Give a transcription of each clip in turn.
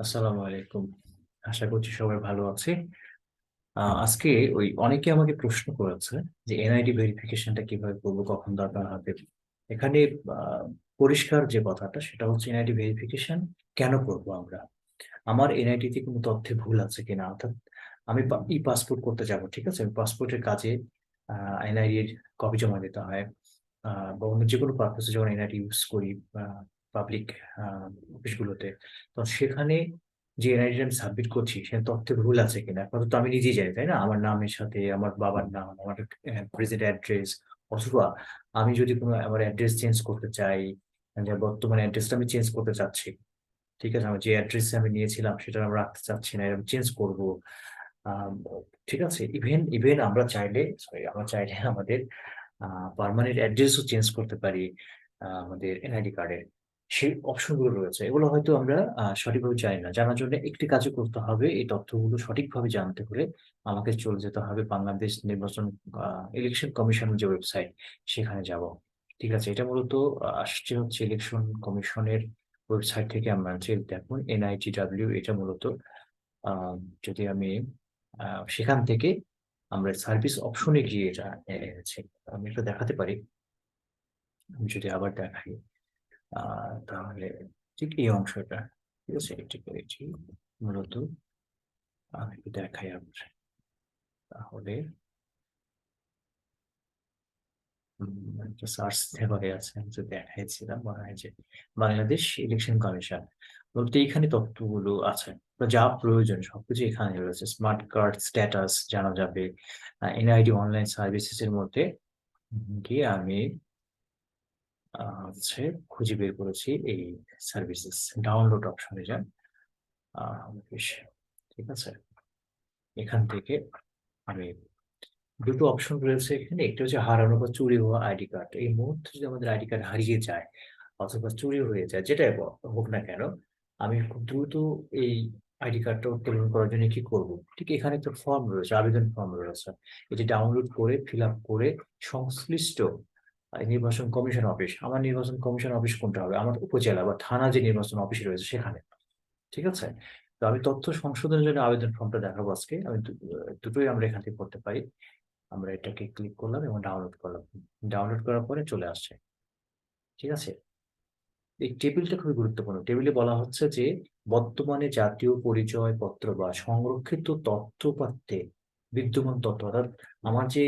আসসালামু আলাইকুম। আশা করছি সবাই ভালো আছে। আজকে অনেকে আমাকে প্রশ্ন করেছে যে এনআইডি ভেরিফিকেশনটা কিভাবে করবো, কখন দরকার হবে। এখানে আহ, পরিষ্কার যে কথাটা সেটা হচ্ছে এনআইডি ভেরিফিকেশন কেন করব আমরা। আমার এনআইডি তে কোনো তথ্যে ভুল আছে কিনা, অর্থাৎ আমি ই পাসপোর্ট করতে যাব, ঠিক আছে, পাসপোর্টের কাজে এনআইডি এর কপি জমা দিতে হয়। বা অন্য যে কোনো পারপাসে যখন এনআইডি ইউজ করি পাবলিক অফিসগুলোতে, তো সেখানে যে এনআইডি আমি সাবমিট করছি সে তথ্যে ভুল আছে কিনা এখন তো আমি নিজেই জানি, তাই না? আমার নামের সাথে আমার বাবার নাম, আমার প্রেজেন্ট অ্যাড্রেস, অথবা আমি যদি কোনো আমার অ্যাড্রেস চেঞ্জ করতে চাই, যে বর্তমানে অ্যাড্রেসটা আমি চেঞ্জ করতে চাচ্ছি, ঠিক আছে, আমার যে অ্যাড্রেসে আমি নিয়েছিলাম সেটা আমরা রাখতে চাচ্ছি না, আমি চেঞ্জ করব। আম, ঠিক আছে, ইভেন ইভেন আমরা চাইলে আমাদের পার্মানেন্ট অ্যাড্রেসও চেঞ্জ করতে পারি আমাদের এনআইডি কার্ডে। সেই অপশনগুলো রয়েছে, এগুলো হয়তো আমরা সঠিকভাবে জানি না। জানার জন্য একটি কাজই করতে হবে, এই তথ্যগুলো সঠিকভাবে জানতে হলে আমাকে চলে যেতে হবে বাংলাদেশ নির্বাচন ইলেকশন কমিশনের যে ওয়েবসাইট, সেখানে যাব। ঠিক আছে, এটা মূলত আসছে হচ্ছে ইলেকশন কমিশনের ওয়েবসাইট থেকে। আমরা যে দেখুন NITW, এটা মূলত আহ, যদি আমি সেখান থেকে আমরা সার্ভিস অপশনে গিয়ে এটা এনেছি। আমি এটা দেখাতে পারি। আমি যদি আবার দেখাই তাহলে ঠিক এই অংশটা, ঠিক আছে, এটি মূলত আমি একটু দেখাই আবার। তাহলে একটা সার্চ দেওয়া আছে, আমি যে দেখাইছিলাম, মনে হয় যে বাংলাদেশ ইলেকশন কমিশন, বলতে এখানে তথ্যগুলো আছে। তো যা প্রয়োজন সবকিছু এখানে রয়েছে। স্মার্ট কার্ড স্ট্যাটাস জানা যাবে। এনআইডি অনলাইন সার্ভিসেস এর মধ্যে গিয়ে আমি হচ্ছে খুঁজে বের করেছি এই সার্ভিসেস। ডাউনলোড অপশনে যান। বেশ, ঠিক আছে, এখান থেকে আমি দুটো অপশন রয়েছে এখানে। একটি হচ্ছে হারানো বা চুরি হওয়া আইডি কার্ড। এই মুহূর্তে যদি আমাদের আইডি কার্ড হারিয়ে যায় অথবা চুরি হয়ে যায়, যেটাই হোক না কেন, আমি খুব দ্রুত এই আইডি কার্ডটা উত্তোলন করার জন্য কি করব? ঠিক এখানে একটা ফর্ম রয়েছে, আবেদন ফর্ম রয়েছে। এটি ডাউনলোড করে ফিল আপ করে সংশ্লিষ্ট নির্বাচন কমিশন অফিস, আমার নির্বাচন কমিশন অফিস কোনটা হবে, আমার উপজেলা বা থানা যে নির্বাচন অফিস রয়েছে সেখানে, ঠিক আছে। তো আমি তথ্য সংশোধনের জন্য আবেদন ফর্মটা দেখাবো আজকে। দুটোই আমরা এখান থেকে করতে পারি। আমরা এটাকে ক্লিক করলাম এবং ডাউনলোড করলাম। ডাউনলোড করার পরে চলে আসছে, ঠিক আছে। এই টেবিলটা খুবই গুরুত্বপূর্ণ। টেবিলে বলা হচ্ছে যে বর্তমানে জাতীয় পরিচয় পত্র বা সংরক্ষিত তথ্যপাত্রে বিদ্যমান তথ্য, অর্থাৎ আমার যে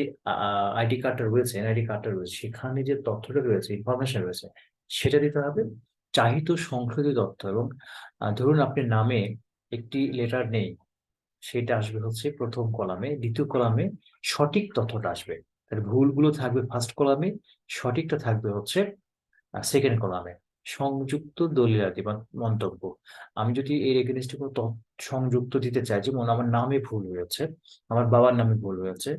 আইডি কার্ডটা রয়েছে, এনআইডি কার্ডটা রয়েছে, সেখানে যে তথ্যটা রয়েছে, ইনফরমেশন রয়েছে, সেটা দিতে হবে। চাহিত সংশোধিত তথ্য, এবং ধরুন আপনার নামে একটি লেটার নেই, সেটা আসবে হচ্ছে প্রথম কলামে। দ্বিতীয় কলামে সঠিক তথ্যটা আসবে। তাহলে ভুলগুলো থাকবে ফার্স্ট কলামে, সঠিকটা থাকবে হচ্ছে সেকেন্ড কলামে। সংযুক্ত দলিলাতি বা মন্তব্য, আমি যদি এর এগেনস্টে কোনো সংযুক্ত দিতে চাই, যেমন আমার নামে ভুল হয়েছে, আমার বাবার নামে ভুল হয়েছে,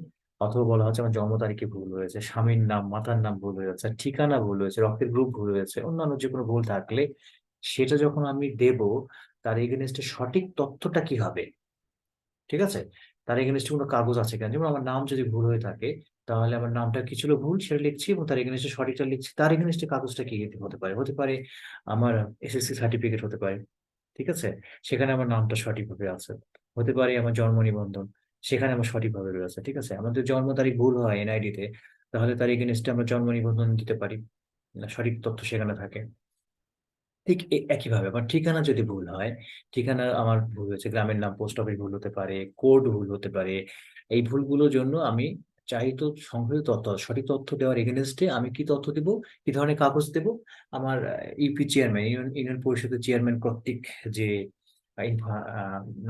অথবা বলা হচ্ছে আমার জন্ম তারিখে ভুল হয়েছে, স্বামীর নাম মাতার নাম ভুল হয়েছে, ঠিকানা ভুল হয়েছে, রক্তের গ্রুপ ভুল হয়েছে, অন্যান্য যে কোনো ভুল থাকলে সেটা যখন আমি দেব, তার এগেনস্টে সঠিক তথ্যটা কি হবে, ঠিক আছে। তার এগেনস্টে কোনো কাগজ আছে কেন? যেমন আমার নাম যদি ভুল হয়ে থাকে, তাহলে আমার নামটা কি ছিল ভুল সেটা লিখছি, এবং তার এগেনস্টে সঠিকটা লিখছি। তার এগেনস্টে কাগজটা কি হতে পারে আমার SSC সার্টিফিকেট হতে পারে, ঠিক আছে, সেখানে আমার নামটা সঠিকভাবে আছে। হতে পারে আমার জন্ম নিবন্ধন, সেখানে আমার সঠিকভাবে রয়েছে, ঠিক আছে। আমাদের জন্ম তারিখ ভুল হয় NID তে, তাহলে তার এগেনস্টে আমরা জন্ম নিবন্ধন দিতে পারি, না, সঠিক তথ্য সেখানে থাকে। ঠিক একইভাবে আমার ঠিকানা যদি ভুল হয়, ঠিকানা আমার ভুল হয়েছে, গ্রামের নাম, পোস্ট অফিস ভুল হতে পারে, কোড ভুল হতে পারে। এই ভুলগুলোর জন্য আমি চাইতো সংশোধিত তথ্য, সঠিক তথ্য দেওয়ার এগেনস্টে আমি কি তথ্য দিব, কি ধরনের কাগজ দেব। আমার ইউপি চেয়ারম্যান, ইউনিয়ন পরিষদের চেয়ারম্যান কর্তৃক যে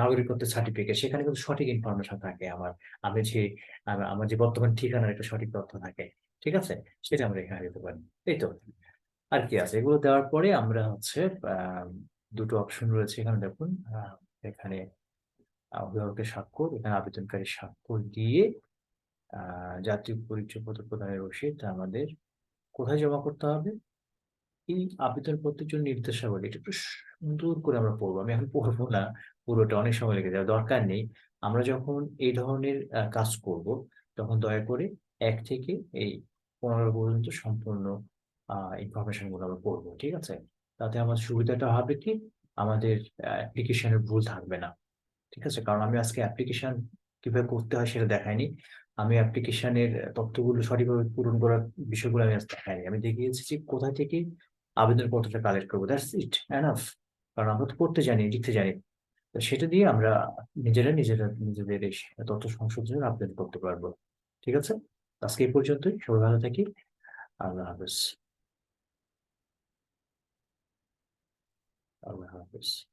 নাগরিকত্বের সার্টিফিকেট, সেখানে কিন্তু সঠিক ইনফরমেশন থাকে আমার। আমি যে আমার যে বর্তমান ঠিকানার একটা সঠিক তথ্য থাকে, ঠিক আছে, সেটা আমরা এখানে দিতে পারি। এই তো, আর কি আছে। এগুলো দেওয়ার পরে আমরা হচ্ছে আহ, দুটো অপশন রয়েছে এখানে দেখুন। এখানে অভিভাবকের স্বাক্ষর, এখানে আবেদনকারী স্বাক্ষর দিয়ে জাতীয় পরিচয়পত্র প্রদানের রসিদ আমাদের কোথায় জমা করতে হবে। এই আবেদনপত্রের জন্য নির্দেশাবলী, এটা একটু সুন্দর করে আমরা পড়বো। আমি এখন পড়বো না, পুরোটা অনেক সময় লেগে যাবে, দরকার নেই। আমরা যখন এই ধরনের কাজ করব, তখন দয়া করে 1 থেকে এই 15 পর্যন্ত সম্পূর্ণ ইনফরমেশন গুলো আমরা পড়বো, ঠিক আছে। তাতে আমার সুবিধাটা হবে কি, আমাদের অ্যাপ্লিকেশনের ভুল থাকবে না। ঠিক আছে, কারণ আমি আজকে অ্যাপ্লিকেশন কিভাবে করতে হয় সেটা দেখাইনি। আমি অ্যাপ্লিকেশনের তথ্যগুলো সঠিকভাবে পূরণ করার বিষয়গুলো আমি আজ দেখাইনি। আমি দেখিয়েছি যে কোথা থেকে আবেদনপত্রটা কালেক্ট করবো, দ্যাটস ইট, এনাফ। কারণ আমরা তো করতে জানি, লিখতে জানি। তো সেটা দিয়ে আমরা নিজেদের এই তথ্য সংশোধনের আবেদন করতে পারবো। ঠিক আছে, আজকে এই পর্যন্তই। সবাই ভালো থাকি। আল্লাহ হাফেজ। আল্লাহ হাফেজ।